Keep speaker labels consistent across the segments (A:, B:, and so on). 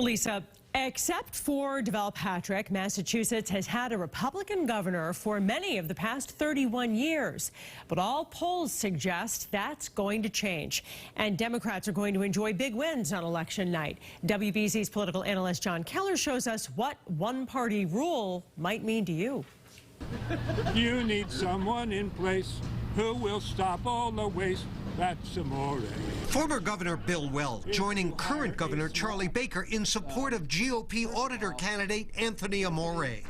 A: Well, Lisa, except for Deval Patrick, Massachusetts has had a Republican governor for many of the past 31 years. But all polls suggest that's going to change. And Democrats are going to enjoy big wins on election night. WBZ's political analyst Jon Keller shows us what one-party rule might mean to you.
B: You need someone in place who will stop all the waste. That's amore.
C: Former Governor Bill Weld joining current Governor Charlie Baker in support of GOP auditor candidate Anthony Amore.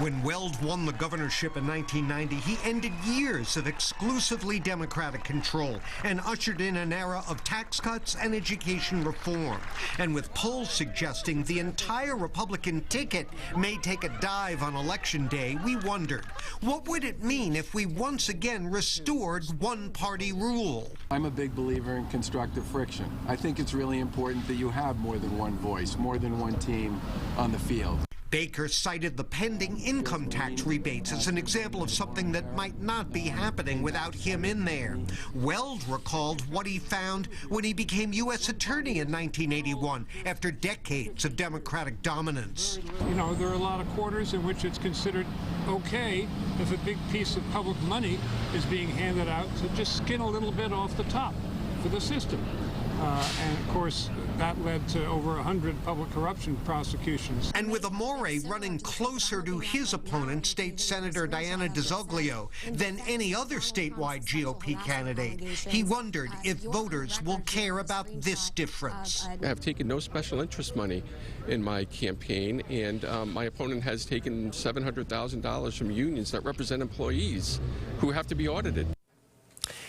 C: When Weld won the governorship in 1990, he ended years of exclusively Democratic control and ushered in an era of tax cuts and education reform. And with polls suggesting the entire Republican ticket may take a dive on Election Day, we wondered, what would it mean if we once again restored one-party rule?
D: I'm a big believer in constructive friction. I think it's really important that you have more than one voice, more than one team on the field.
C: Baker cited the pending income tax rebates as an example of something that might not be happening without him in there. Weld recalled what he found when he became U.S. Attorney in 1981 after decades of Democratic dominance.
B: You know, there are a lot of quarters in which it's considered okay if a big piece of public money is being handed out to just skin a little bit off the top for the system. And of course, that led to over 100 public corruption prosecutions.
C: And with Amore running closer to his opponent, State Senator Diana DiZoglio, than any other statewide GOP candidate, he wondered if voters will care about this difference.
E: I have taken no special interest money in my campaign, and my opponent has taken $700,000 from unions that represent employees who have to be audited.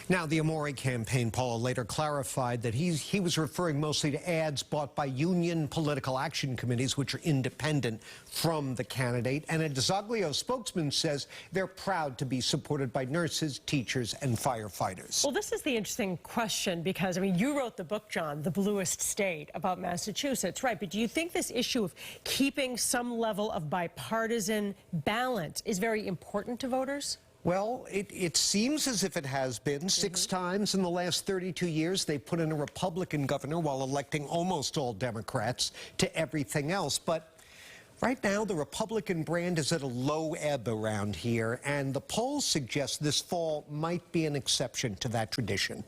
C: Now, the Amore campaign, Paula, later clarified that he was referring mostly to ads bought by union political action committees, which are independent from the candidate. And a DiZoglio spokesman says they're proud to be supported by nurses, teachers, and firefighters.
A: Well, this is the interesting question because, I mean, you wrote the book, Jon, The Bluest State, about Massachusetts, right? But do you think this issue of keeping some level of bipartisan balance is very important to voters?
C: Well, it seems as if it has been. 6 times in the last 32 years, they put in a Republican governor while electing almost all Democrats to everything else. But right now, the Republican brand is at a low ebb around here, and the polls suggest this fall might be an exception to that tradition.